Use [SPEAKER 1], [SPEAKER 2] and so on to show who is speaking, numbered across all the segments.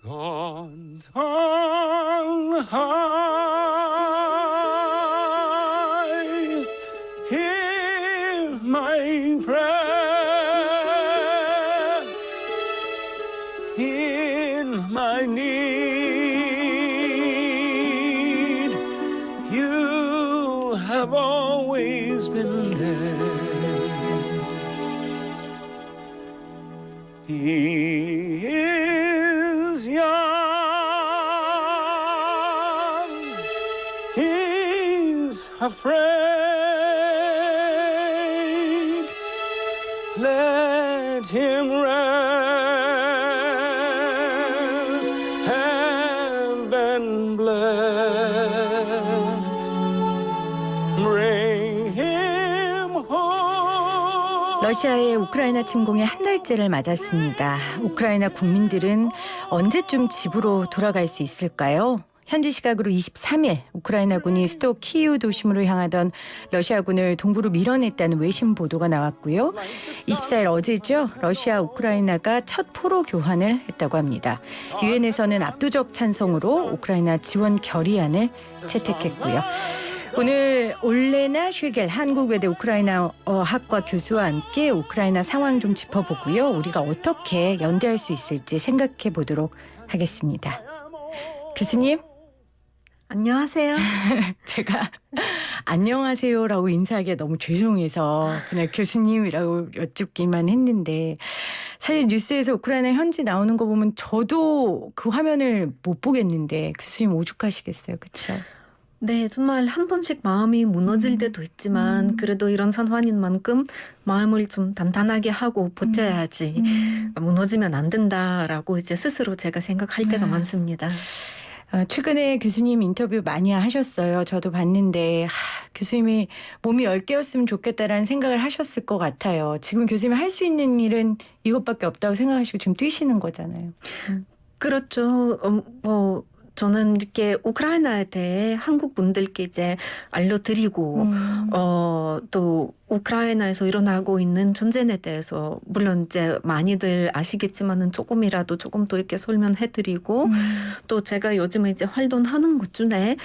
[SPEAKER 1] God on high, hear my prayer in my need. You have always been there. He is young, he's afraid. Let him rest, have been blessed. Bring him home.
[SPEAKER 2] 러시아의 우크라이나 침공에 한 달째를 맞았습니다. 우크라이나 국민들은 언제쯤 집으로 돌아갈 수 있을까요? 현지 시각으로 23일 우크라이나군이 수도 키이우 도심으로 향하던 러시아군을 동부로 밀어냈다는 외신 보도가 나왔고요. 24일 어제죠. 러시아 우크라이나가 첫 포로 교환을 했다고 합니다. 유엔에서는 압도적 찬성으로 우크라이나 지원 결의안을 채택했고요. 오늘 올레나 쉐겔 한국외대 우크라이나 학과 교수와 함께 우크라이나 상황 좀 짚어보고요. 우리가 어떻게 연대할 수 있을지 생각해 보도록 하겠습니다. 교수님.
[SPEAKER 3] 안녕하세요.
[SPEAKER 2] 제가 안녕하세요라고 인사하기가 너무 죄송해서 그냥 교수님이라고 여쭙기만 했는데 사실 뉴스에서 우크라이나 현지 나오는 거 보면 저도 그 화면을 못 보겠는데 교수님 오죽하시겠어요. 그렇죠?
[SPEAKER 3] 네, 정말 한 번씩 마음이 무너질 때도 있지만 그래도 이런 상황인 만큼 마음을 좀 단단하게 하고 버텨야지 무너지면 안 된다라고 이제 스스로 제가 생각할 때가 많습니다.
[SPEAKER 2] 최근에 교수님 인터뷰 많이 하셨어요. 저도 봤는데 교수님이 몸이 10개였으면 좋겠다라는 생각을 하셨을 것 같아요. 지금 교수님이 할 수 있는 일은 이것밖에 없다고 생각하시고 지금 뛰시는 거잖아요.
[SPEAKER 3] 그렇죠. 저는 이렇게 우크라이나에 대해 한국 분들께 이제 알려드리고 또 우크라이나에서 일어나고 있는 전쟁에 대해서 물론 이제 많이들 아시겠지만은 조금이라도 조금 더 이렇게 설명해드리고 또 제가 요즘에 이제 활동하는 것 중에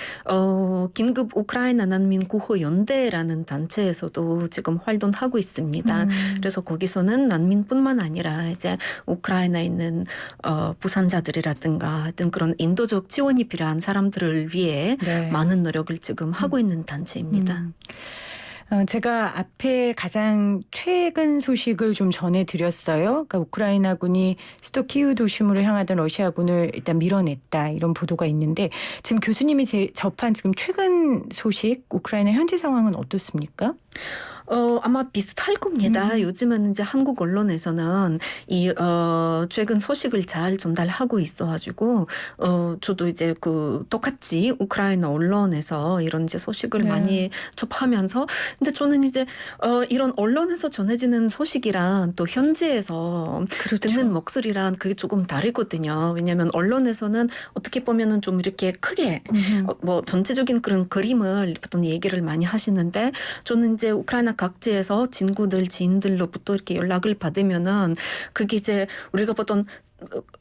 [SPEAKER 3] 긴급 우크라이나 난민 구호 연대라는 단체에서도 지금 활동하고 있습니다. 그래서 거기서는 난민뿐만 아니라 이제 우크라이나에 있는 부상자들이라든가 하여튼 그런 인도적 지원이 필요한 사람들을 위해
[SPEAKER 2] 네.
[SPEAKER 3] 많은 노력을 지금 하고 있는 단체입니다.
[SPEAKER 2] 제가 앞에 가장 최근 소식을 좀 전해드렸어요. 그러니까 우크라이나군이 수도 키이우 도심으로 향하던 러시아군을 일단 밀어냈다 이런 보도가 있는데 지금 교수님이 접한 지금 최근 소식 우크라이나 현지 상황은 어떻습니까?
[SPEAKER 3] 아마 비슷할 겁니다. 요즘은 이제 한국 언론에서는 이 최근 소식을 잘 전달하고 있어가지고 저도 이제 그 똑같이 우크라이나 언론에서 이런 이제 소식을 많이 접하면서 근데 저는 이제 이런 언론에서 전해지는 소식이랑 또 현지에서 듣는 목소리랑 그게 조금 다르거든요. 왜냐하면 언론에서는 어떻게 보면은 좀 이렇게 크게 뭐 전체적인 그런 그림을 어떤 얘기를 많이 하시는데 저는 이제 우크라이나 각지에서 친구들, 지인들로부터 이렇게 연락을 받으면은 그게 이제 우리가 보통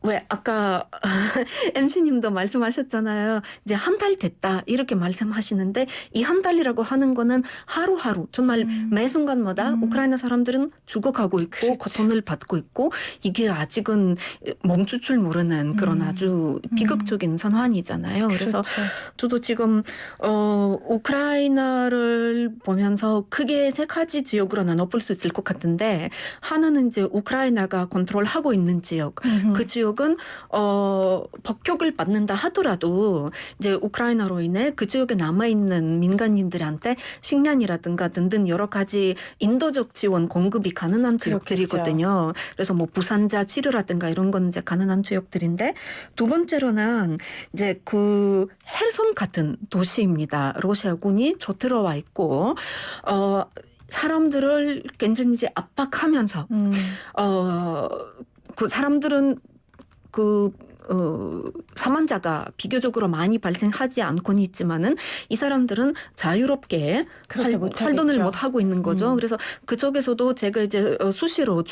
[SPEAKER 3] 왜 아까 MC님도 말씀하셨잖아요. 이제 한 달 됐다 이렇게 말씀하시는데 이 한 달이라고 하는 거는 하루하루 정말 매 순간마다 우크라이나 사람들은 죽어가고 있고 고통을 받고 있고 이게 아직은 멈출 줄 모르는 그런 아주 비극적인 상황이잖아요. 그래서 저도 지금 우크라이나를 보면서 크게 세 가지 지역으로 나눠볼 수 있을 것 같은데 하나는 이제 우크라이나가 컨트롤하고 있는 지역 그 지역은 폭격을 받는다 하더라도 이제 우크라이나로 인해 그 지역에 남아있는 민간인들한테 식량이라든가 등등 여러 가지 인도적 지원 공급이 가능한 지역들이거든요. 그래서 뭐 부산자 치료라든가 이런 건 이제 가능한 지역들인데 두 번째로는 이제 그 헤르손 같은 도시입니다. 러시아군이 쳐들어와 있고 사람들을 굉장히 이제 압박하면서 그 사람들은 그 사망자가 비교적으로 많이 발생하지 않고는 있지만은 이 사람들은 자유롭게
[SPEAKER 2] 그렇게 못
[SPEAKER 3] 활동을
[SPEAKER 2] 하겠죠.
[SPEAKER 3] 못 하고 있는 거죠. 그래서 그쪽에서도 제가 이제 수시로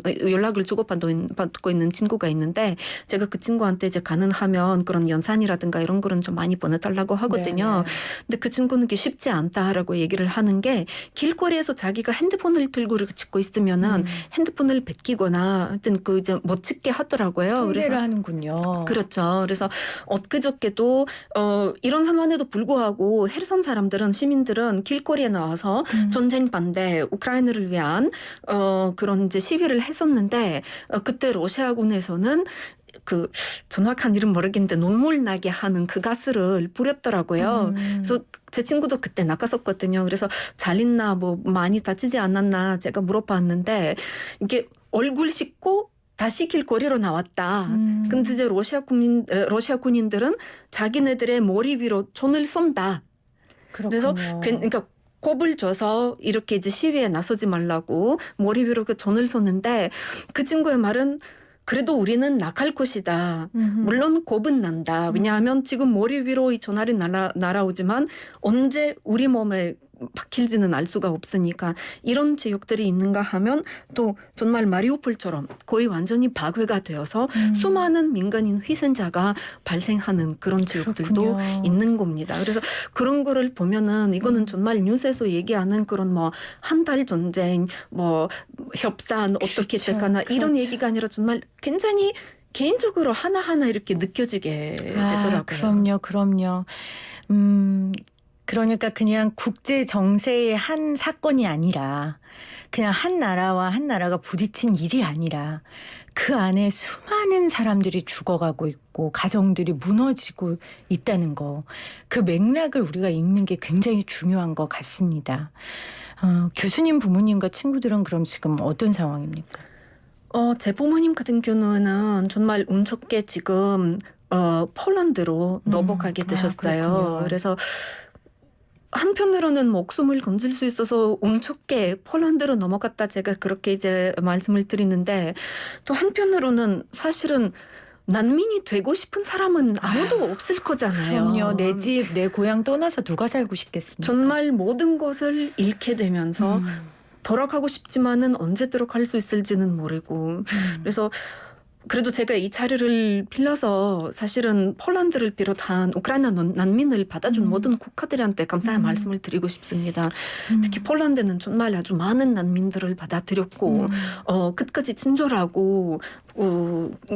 [SPEAKER 3] 연락을 주고받고 있는 친구가 있는데 제가 그 친구한테 이제 가능하면 그런 연산이라든가 이런 거는 좀 많이 보내달라고 하거든요.
[SPEAKER 2] 네.
[SPEAKER 3] 근데 그 친구는 그게 쉽지 않다라고 얘기를 하는 게 길거리에서 자기가 핸드폰을 들고 이렇게 찍고 있으면은 핸드폰을 베끼거나 하여튼 그 이제 못 찍게 하더라고요.
[SPEAKER 2] 통제를 하는군요.
[SPEAKER 3] 그렇죠. 그래서 엊그저께도 이런 상황에도 불구하고 헤르손 사람들은 시민들은 길거리에 나와서 전쟁 반대 우크라이나를 위한 그런 이제 시위를 했었는데 그때 러시아군에서는 그 정확한 이름 모르겠는데 눈물 나게 하는 그 가스를 뿌렸더라고요. 그래서 제 친구도 그때 나갔었거든요. 그래서 잘 있나 뭐 많이 다치지 않았나 제가 물어봤는데 이게 얼굴 씻고 다시 길거리로 나왔다. 근데 이제 러시아 군인들은 자기네들의 머리 위로 손을 쏜다.
[SPEAKER 2] 그렇군요.
[SPEAKER 3] 그래서 그러니까 꼽을 줘서 이렇게 이제 시위에 나서지 말라고 머리 위로 그 손을 쏘는데 그 친구의 말은 그래도 우리는 나갈 것이다. 물론 겁은 난다. 왜냐하면 지금 머리 위로 이 전화리 날아오지만 언제 우리 몸에 박힐지는 알 수가 없으니까 이런 지역들이 있는가 하면 또 정말 마리우폴처럼 거의 완전히 파괴가 되어서 수많은 민간인 희생자가 발생하는 그런 지역들도
[SPEAKER 2] 그렇군요.
[SPEAKER 3] 있는 겁니다. 그래서 그런 거를 보면은 이거는 정말 뉴스에서 얘기하는 그런 뭐 한 달 전쟁, 뭐 협상 어떻게
[SPEAKER 2] 그렇죠.
[SPEAKER 3] 될까나 이런
[SPEAKER 2] 그렇죠.
[SPEAKER 3] 얘기가 아니라 정말 굉장히 개인적으로 하나하나 이렇게 느껴지게 되더라고요.
[SPEAKER 2] 그럼요. 그러니까 그냥 국제 정세의 한 사건이 아니라 그냥 한 나라와 한 나라가 부딪힌 일이 아니라 그 안에 수많은 사람들이 죽어가고 있고 가정들이 무너지고 있다는 거. 그 맥락을 우리가 읽는 게 굉장히 중요한 것 같습니다. 교수님 부모님과 친구들은 그럼 지금 어떤 상황입니까?
[SPEAKER 3] 제 부모님 같은 경우는 정말 운 좋게 지금 폴란드로 넘어가게 되셨어요.
[SPEAKER 2] 그렇군요.
[SPEAKER 3] 그래서 한편으로는 목숨을 건질 수 있어서 운 좋게 폴란드로 넘어갔다 제가 그렇게 이제 말씀을 드리는데 또 한편으로는 사실은 난민이 되고 싶은 사람은 아무도 없을 거잖아요.
[SPEAKER 2] 그럼요. 내 집, 내 고향 떠나서 누가 살고 싶겠습니까?
[SPEAKER 3] 정말 모든 것을 잃게 되면서 돌아가고 싶지만은 언제 돌아갈 수 있을지는 모르고 그래서 그래도 제가 이 자리를 빌려서 사실은 폴란드를 비롯한 우크라이나 난민을 받아준 모든 국가들한테 감사의 말씀을 드리고 싶습니다. 특히 폴란드는 정말 아주 많은 난민들을 받아들였고 끝까지 친절하고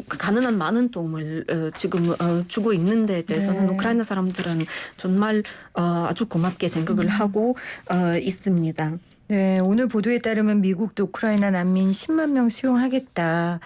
[SPEAKER 3] 가능한 많은 도움을 지금 주고 있는 데에 대해서는
[SPEAKER 2] 네.
[SPEAKER 3] 우크라이나 사람들은 정말 아주 고맙게 생각을 하고 있습니다.
[SPEAKER 2] 네, 오늘 보도에 따르면 미국도 우크라이나 난민 10만 명 수용하겠다.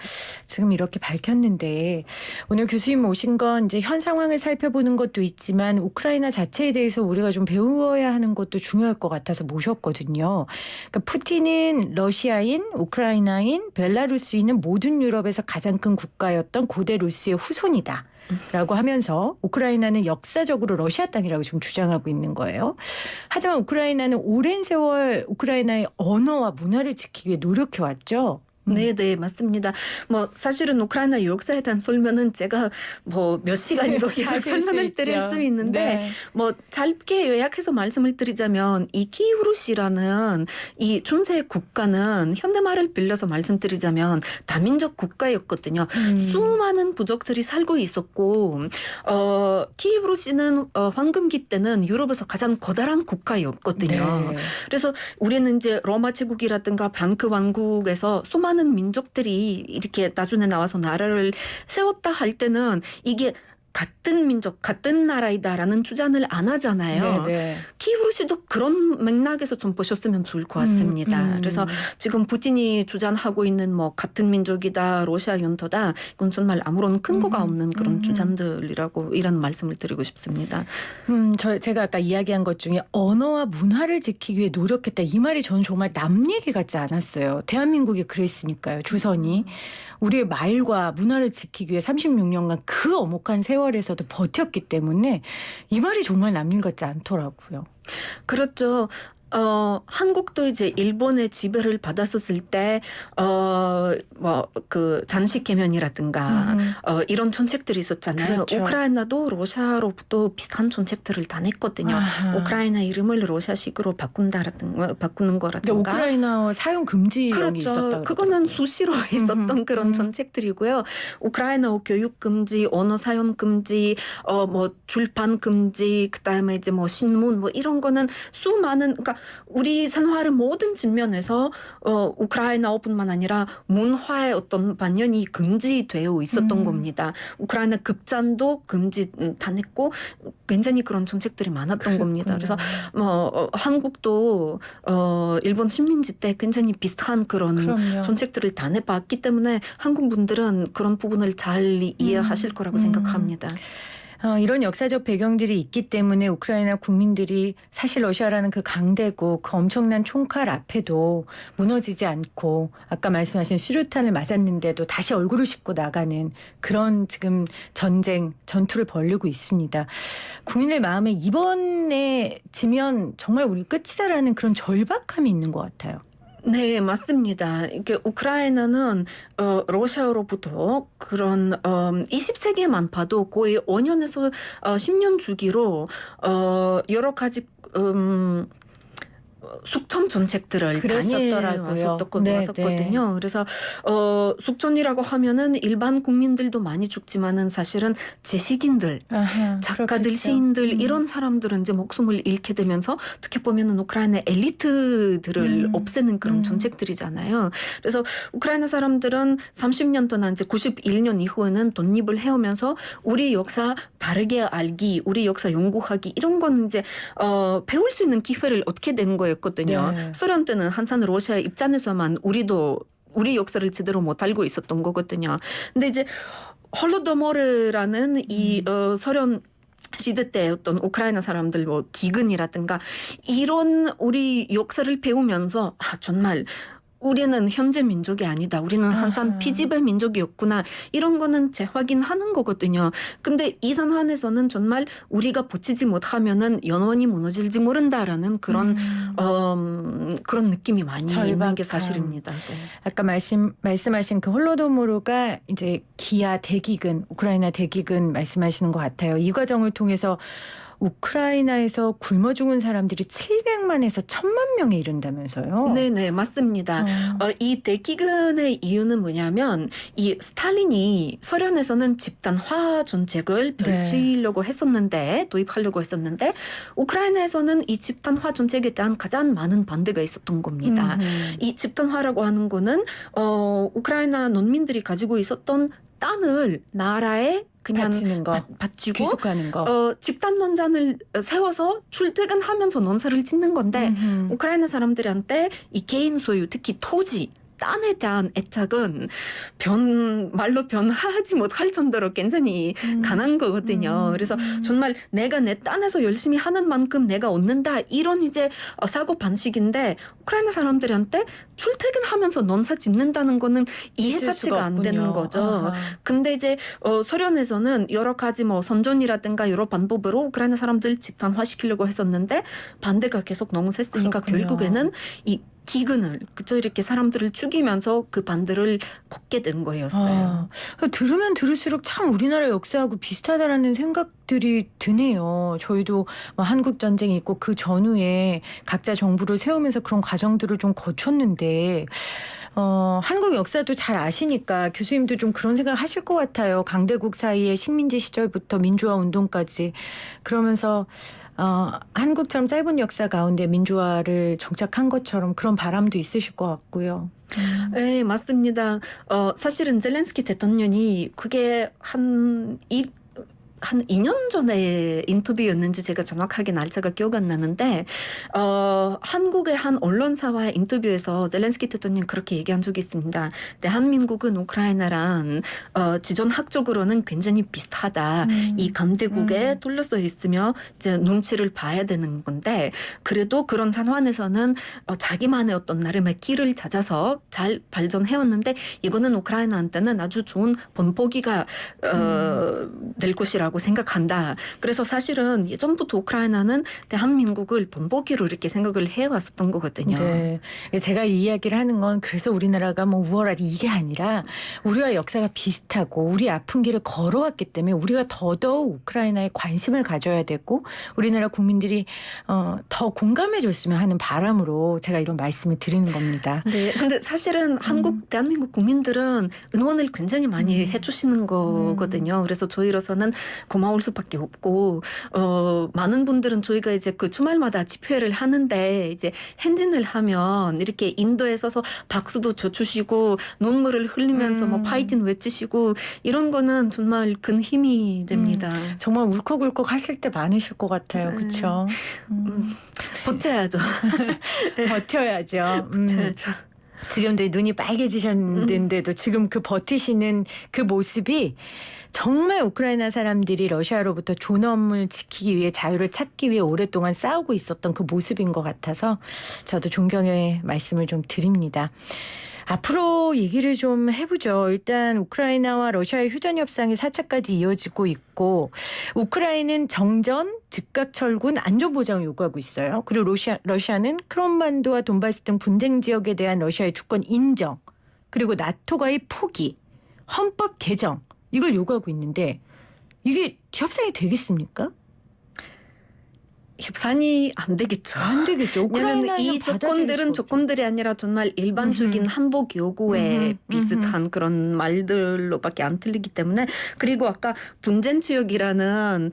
[SPEAKER 2] 지금 이렇게 밝혔는데 오늘 교수님 오신 건 이제 현 상황을 살펴보는 것도 있지만 우크라이나 자체에 대해서 우리가 좀 배워야 하는 것도 중요할 것 같아서 모셨거든요. 그러니까 푸틴은 러시아인, 우크라이나인, 벨라루스인은 모든 유럽에서 가장 큰 국가였던 고대 루스의 후손이다. 라고 하면서 우크라이나는 역사적으로 러시아 땅이라고 지금 주장하고 있는 거예요. 하지만 우크라이나는 오랜 세월 우크라이나의 언어와 문화를 지키기 위해 노력해왔죠.
[SPEAKER 3] 네, 맞습니다. 뭐 사실은 우크라이나 역사에 대한 설명은 제가 뭐 몇 시간이고 계속
[SPEAKER 2] 하실 수
[SPEAKER 3] 설명을 드릴
[SPEAKER 2] 있죠.
[SPEAKER 3] 수 있는데
[SPEAKER 2] 네.
[SPEAKER 3] 뭐 짧게 요약해서 말씀을 드리자면 이 키이우루시라는 이 중세 국가는 현대말을 빌려서 말씀드리자면 다민족 국가였거든요. 수많은 부족들이 살고 있었고 키이우루시는 황금기 때는 유럽에서 가장 커다란 국가였거든요.
[SPEAKER 2] 네.
[SPEAKER 3] 그래서 우리는 이제 로마 제국이라든가 프랑크 왕국에서 수많은 민족들이 이렇게 나중에 나와서 나라를 세웠다 할 때는 이게 같은 민족, 같은 나라이다라는 주장을 안 하잖아요.
[SPEAKER 2] 네.
[SPEAKER 3] 키이우루시도 그런 맥락에서 좀 보셨으면 좋을 것 같습니다. 그래서 지금 푸틴이 주장하고 있는 뭐 같은 민족이다, 러시아 연토다, 이건 정말 아무런 근거가 없는 그런 주장들이라고 이런 말씀을 드리고 싶습니다.
[SPEAKER 2] 제가 아까 이야기한 것 중에 언어와 문화를 지키기 위해 노력했다. 이 말이 저는 정말 남 얘기 같지 않았어요. 대한민국이 그랬으니까요. 조선이. 우리의 말과 문화를 지키기 위해 36년간 그 엄혹한 세월에서도 버텼기 때문에 이 말이 정말 남일 같지 않더라고요.
[SPEAKER 3] 그렇죠. 한국도 이제 일본의 지배를 받았었을 때, 뭐, 그, 잔식개면이라든가, 이런 정책들이 있었잖아요.
[SPEAKER 2] 그렇죠.
[SPEAKER 3] 우크라이나도 러시아로부터 비슷한 정책들을 다 냈거든요.
[SPEAKER 2] 아하.
[SPEAKER 3] 우크라이나 이름을 러시아식으로 바꾸는
[SPEAKER 2] 근데
[SPEAKER 3] 거라든가.
[SPEAKER 2] 우크라이나 사용 금지 이런 게 있었다
[SPEAKER 3] 그렇죠. 그거는 수시로 있었던 그런 정책들이고요. 우크라이나 교육 금지, 언어 사용 금지, 뭐 출판 금지, 그다음에 이제 뭐 신문 뭐 이런 거는 수많은, 그러니까 우리 생활의 모든 측면에서 우크라이나뿐만 아니라 문화의 어떤 반영이 금지되어 있었던 겁니다. 우크라이나 극장도 금지 다 냈고 굉장히 그런 정책들이 많았던 겁니다. 그래서 뭐 한국도 일본 식민지 때 굉장히 비슷한 그런
[SPEAKER 2] 그럼요.
[SPEAKER 3] 정책들을 다 내봤기 때문에 한국 분들은 그런 부분을 잘 이해하실 거라고 생각합니다.
[SPEAKER 2] 이런 역사적 배경들이 있기 때문에 우크라이나 국민들이 사실 러시아라는 그 강대국, 그 엄청난 총칼 앞에도 무너지지 않고 아까 말씀하신 수류탄을 맞았는데도 다시 얼굴을 싣고 나가는 그런 지금 전투를 벌이고 있습니다. 국민의 마음에 이번에 지면 정말 우리 끝이다라는 그런 절박함이 있는 것 같아요.
[SPEAKER 3] 네, 맞습니다. 이게 우크라이나는 러시아로부터 그런 20세기에만 봐도 거의 5년에서 10년 주기로 여러 가지 숙청 정책들을
[SPEAKER 2] 그랬었더라고요.
[SPEAKER 3] 다녀왔었거든요. 그래서 숙청이라고 하면은 일반 국민들도 많이 죽지만은 사실은 지식인들,
[SPEAKER 2] 아하,
[SPEAKER 3] 작가들,
[SPEAKER 2] 그렇겠죠.
[SPEAKER 3] 시인들 이런 사람들은 이제 목숨을 잃게 되면서 어떻게 보면은 우크라이나 엘리트들을 없애는 그런 정책들이잖아요. 그래서 우크라이나 사람들은 30년 동안 이제 91년 이후에는 독립을 해오면서 우리 역사 바르게 알기, 우리 역사 연구하기 이런 건 이제 배울 수 있는 기회를 얻게 된 거였거든요.
[SPEAKER 2] 네.
[SPEAKER 3] 소련 때는 항상 러시아 입장에서만 우리 역사를 제대로 못 알고 있었던 거거든요. 근데 이제 홀로도모르라는 이 소련 시대 때 어떤 우크라이나 사람들 뭐 기근이라든가 이런 우리 역사를 배우면서 정말 우리는 현재 민족이 아니다. 우리는 항상 피지배 민족이었구나. 이런 거는 재확인하는 거거든요. 근데 이 상황에서는 정말 우리가 버티지 못하면은 영원히 무너질지 모른다라는 그런 그런 느낌이 많이 있는 게 사실입니다. 네.
[SPEAKER 2] 아까 말씀하신 그 홀로도모르가 이제 기아 대기근, 우크라이나 대기근 말씀하시는 것 같아요. 이 과정을 통해서 우크라이나에서 굶어 죽은 사람들이 700만에서 1000만 명에 이른다면서요?
[SPEAKER 3] 네네, 맞습니다. 이 대기근의 이유는 뭐냐면 이 스탈린이 소련에서는 집단화 정책을 펼치려고 했었는데 도입하려고 했었는데 우크라이나에서는 이 집단화 정책에 대한 가장 많은 반대가 있었던 겁니다. 이 집단화라고 하는 거는 우크라이나 농민들이 가지고 있었던 땅을 나라에 그냥 바치고
[SPEAKER 2] 귀속하는 거.
[SPEAKER 3] 집단 농장을 세워서 출퇴근하면서 농사를 짓는 건데 우크라이나 사람들한테 이 개인 소유 특히 토지 땅에 대한 애착은 말로 변하지 못할 정도로 굉장히 강한 거거든요. 그래서 정말 내가 내 땅에서 열심히 하는 만큼 내가 얻는다 이런 이제 사고 방식인데 우크라이나 사람들한테 출퇴근하면서 농사 짓는다는 거는 이해 자체가 안 되는 거죠. 근데 이제 소련에서는 여러 가지 뭐 선전이라든가 여러 방법으로 우크라이나 사람들 집단화시키려고 했었는데 반대가 계속 너무 셌으니까 결국에는 이 기근을 그쵸 이렇게 사람들을 죽이면서 그 반대를 걷게 된 거였어요.
[SPEAKER 2] 들으면 들을수록 참 우리나라 역사하고 비슷하다라는 생각들이 드네요. 저희도 뭐 한국 전쟁이 있고 그 전후에 각자 정부를 세우면서 그런 과정들을 좀 거쳤는데 한국 역사도 잘 아시니까 교수님도 좀 그런 생각 하실 것 같아요. 강대국 사이에 식민지 시절부터 민주화 운동까지 그러면서 한국처럼 짧은 역사 가운데 민주화를 정착한 것처럼 그런 바람도 있으실 것 같고요.
[SPEAKER 3] 네, 맞습니다. 사실은 젤렌스키 대통령이 그게 한 2년 전에 인터뷰였는지 제가 정확하게 날짜가 기억 안 나는데 한국의 한 언론사와의 인터뷰에서 젤렌스키 대통령이 그렇게 얘기한 적이 있습니다. 대한민국은 우크라이나랑 지정학적으로는 굉장히 비슷하다. 이 강대국에 둘러싸여 있으며 이제 눈치를 봐야 되는 건데 그래도 그런 상황에서는 자기만의 어떤 나름의 길을 찾아서 잘 발전해왔는데 이거는 우크라이나한테는 아주 좋은 본보기가 될 것이라고 거라고 생각한다. 그래서 사실은 예전부터 우크라이나는 대한민국을 본보기로 이렇게 생각을 해왔었던 거거든요.
[SPEAKER 2] 네. 제가 이 이야기를 하는 건 그래서 우리나라가 뭐 우월하다 이게 아니라 우리와 역사가 비슷하고 우리 아픈 길을 걸어왔기 때문에 우리가 더더욱 우크라이나에 관심을 가져야 되고 우리나라 국민들이 더 공감해 줬으면 하는 바람으로 제가 이런 말씀을 드리는 겁니다.
[SPEAKER 3] 네. 근데 사실은 대한민국 국민들은 응원을 굉장히 많이 해주시는 거거든요. 그래서 저희로서는 고마울 수밖에 없고, 많은 분들은 저희가 이제 그 주말마다 집회를 하는데 이제 행진을 하면 이렇게 인도에 서서 박수도 쳐주시고 눈물을 흘리면서 뭐 파이팅 외치시고 이런 거는 정말 큰 힘이 됩니다.
[SPEAKER 2] 정말 울컥울컥 하실 때 많으실 것 같아요. 그렇죠?
[SPEAKER 3] 버텨야죠.
[SPEAKER 2] 버텨야죠.
[SPEAKER 3] 버텨야죠.
[SPEAKER 2] 지금도 눈이 빨개지셨는데도 지금 그 버티시는 그 모습이 정말 우크라이나 사람들이 러시아로부터 존엄을 지키기 위해 자유를 찾기 위해 오랫동안 싸우고 있었던 그 모습인 것 같아서 저도 존경의 말씀을 좀 드립니다. 앞으로 얘기를 좀 해보죠. 일단 우크라이나와 러시아의 휴전 협상이 4차까지 이어지고 있고 우크라이나는 정전, 즉각 철군, 안전보장을 요구하고 있어요. 그리고 러시아는 크림반도와 돈바스 등 분쟁 지역에 대한 러시아의 주권 인정, 그리고 나토와의 포기, 헌법 개정 이걸 요구하고 있는데 이게 협상이 되겠습니까?
[SPEAKER 3] 협상이 안 되겠죠.
[SPEAKER 2] 안 되겠죠.
[SPEAKER 3] 왜냐하면 이 조건들은 조건들이 아니라 정말 일반적인 한복 요구에 비슷한 그런 말들로밖에 안 들리기 때문에 그리고 아까 분쟁 지역이라는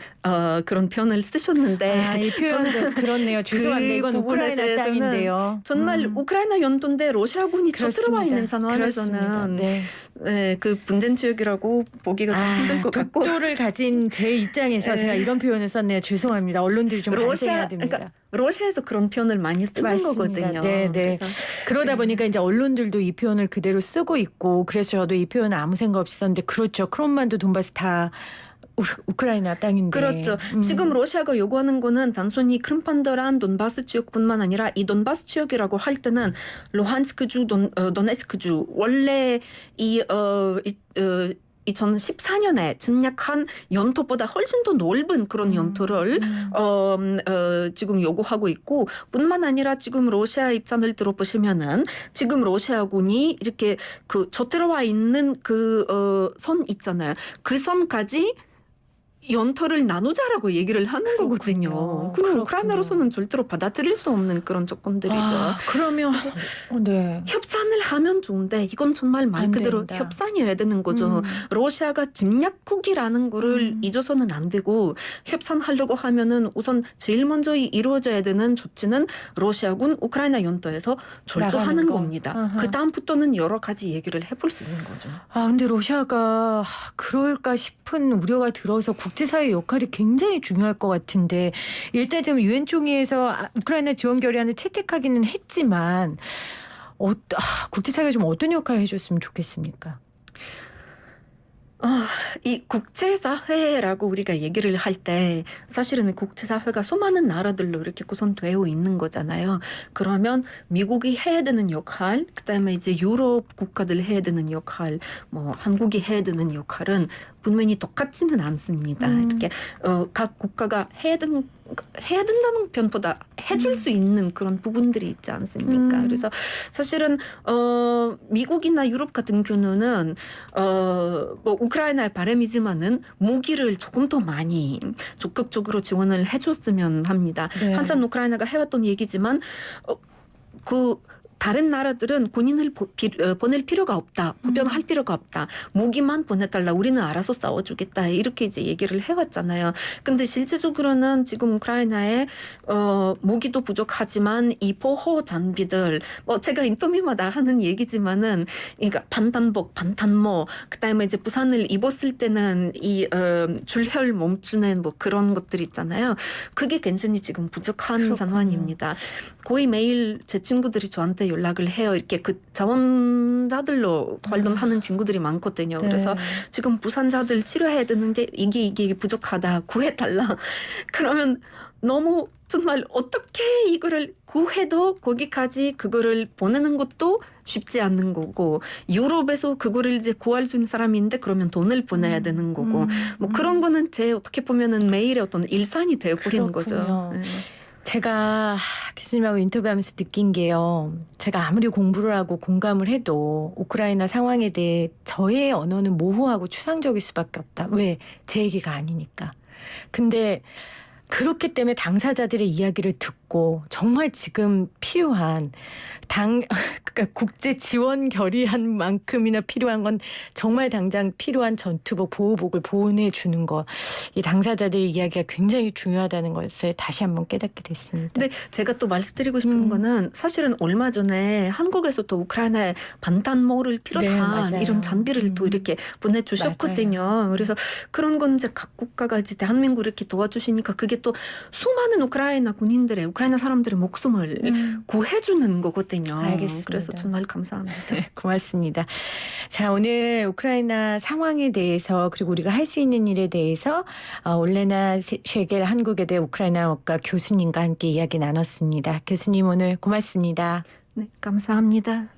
[SPEAKER 3] 그런 표현을 쓰셨는데
[SPEAKER 2] 이 표현은 그렇네요. 죄송합니다. 이건 우크라이나 땅인데요.
[SPEAKER 3] 정말 우크라이나 연도인데 러시아군이 쳐들어와 있는 상황에서는 네, 그 분쟁 지역이라고 보기가 좀 힘들 것 같고
[SPEAKER 2] 독도를 가진 제 입장에서 제가 이런 표현을 썼네요. 죄송합니다. 언론들이 좀 반성해야 됩니다.
[SPEAKER 3] 그러니까 러시아에서 그런 표현을 많이 쓰는
[SPEAKER 2] 맞습니다.
[SPEAKER 3] 거거든요.
[SPEAKER 2] 네. 그러다 보니까 이제 언론들도 이 표현을 그대로 쓰고 있고 그래서 저도 이 표현을 아무 생각 없이 썼는데 그렇죠. 크림반도 돈바스 다 우크라이나 땅인데.
[SPEAKER 3] 그렇죠. 지금 러시아가 요구하는 거는 단순히 크림반도란 돈바스 지역뿐만 아니라 이 돈바스 지역이라고 할 때는 루한스크주, 도네츠크주 원래 2014년에 침략한 연토보다 훨씬 더 넓은 그런 연토를 지금 요구하고 있고 뿐만 아니라 지금 러시아 입장을 들어보시면은 지금 러시아군이 이렇게 그 저들어와 있는 그 선 있잖아요. 그 선까지 연토를 나누자라고 얘기를 하는 거거든요. 그럼 우크라이나로서는 절대로 받아들일 수 없는 그런 조건들이죠.
[SPEAKER 2] 그러면
[SPEAKER 3] 협상을 하면 좋은데 이건 정말 말 그대로 협상이어야 되는 거죠. 러시아가 침략국이라는 거를 잊어서는 안 되고 협상하려고 하면은 우선 제일 먼저 이루어져야 되는 조치는 러시아군 우크라이나 연도에서 철수하는 겁니다. 그 다음부터는 여러 가지 얘기를 해볼 수 있는 거죠.
[SPEAKER 2] 근데 러시아가 그럴까 싶은 우려가 들어서 국제사회 역할이 굉장히 중요할 것 같은데 일단 지금 유엔 총회에서 우크라이나 지원 결의안을 채택하기는 했지만 국제사회가 좀 어떤 역할을 해줬으면 좋겠습니까?
[SPEAKER 3] 이 국제사회라고 우리가 얘기를 할 때 사실은 국제사회가 수많은 나라들로 이렇게 구성되어 있는 거잖아요. 그러면 미국이 해야 되는 역할, 그다음에 이제 유럽 국가들 해야 되는 역할, 뭐 한국이 해야 되는 역할은 분명히 똑같지는 않습니다. 이렇게 각 국가가 해야 된다는 편보다 해줄 수 있는 그런 부분들이 있지 않습니까? 그래서 사실은 미국이나 유럽 같은 경우는 뭐 우크라이나의 바람이지만은 무기를 조금 더 많이 적극적으로 지원을 해줬으면 합니다.
[SPEAKER 2] 네.
[SPEAKER 3] 항상 우크라이나가 해왔던 얘기지만 다른 나라들은 군인을 보낼 필요가 없다. 보병할 필요가 없다. 무기만 보내달라. 우리는 알아서 싸워주겠다. 이렇게 이제 얘기를 해왔잖아요. 근데 실제적으로는 지금 우크라이나에 무기도 부족하지만 이 보호 장비들 제가 인터뷰마다 하는 얘기지만은 그러니까 반탄복, 반탄모 그다음에 이제 부상을 입었을 때는 이 출혈 멈추는 뭐 그런 것들 있잖아요. 그게 굉장히 지금 부족한 상황입니다. 거의 매일 제 친구들이 저한테 연락을 해요. 이렇게 그 자원자들로 관련하는 친구들이 많거든요. 그래서 지금 부상자들 치료해야 되는데 이게 부족하다. 구해달라. 그러면 너무 정말 어떻게 이거를 구해도 거기까지 그거를 보내는 것도 쉽지 않는 거고 유럽에서 그거를 이제 구할 수 있는 사람인데 그러면 돈을 보내야 되는 거고 뭐 그런 거는 제 어떻게 보면은 매일의 어떤 일상이 되어버리는 거죠.
[SPEAKER 2] 그렇군요.
[SPEAKER 3] 네.
[SPEAKER 2] 제가 교수님하고 인터뷰하면서 느낀 게요. 제가 아무리 공부를 하고 공감을 해도 우크라이나 상황에 대해 저의 언어는 모호하고 추상적일 수밖에 없다. 왜? 제 얘기가 아니니까. 근데 그렇기 때문에 당사자들의 이야기를 듣고 정말 지금 필요한 그러니까 국제 지원 결의한 만큼이나 필요한 건 정말 당장 필요한 전투복, 보호복을 보내주는 것. 이 당사자들의 이야기가 굉장히 중요하다는 것을 다시 한번 깨닫게 됐습니다.
[SPEAKER 3] 근데 제가 또 말씀드리고 싶은 거는 사실은 얼마 전에 한국에서도 우크라이나에 반탄모를
[SPEAKER 2] 네,
[SPEAKER 3] 비롯한
[SPEAKER 2] 맞아요.
[SPEAKER 3] 이런 장비를 또 이렇게 보내주셨거든요. 그래서 그런 건 이제 각 국가가 이제 대한민국 이렇게 도와주시니까 그게 또 수많은 우크라이나 군인들의 우크라이나 사람들의 목숨을 구해주는 거거든요.
[SPEAKER 2] 알겠습니다.
[SPEAKER 3] 그래서 정말 감사합니다.
[SPEAKER 2] 네, 고맙습니다. 자, 오늘 우크라이나 상황에 대해서 그리고 우리가 할 수 있는 일에 대해서 올레나 셰겔 한국외대 우크라이나어과 교수님과 함께 이야기 나눴습니다. 교수님 오늘 고맙습니다.
[SPEAKER 3] 네, 감사합니다.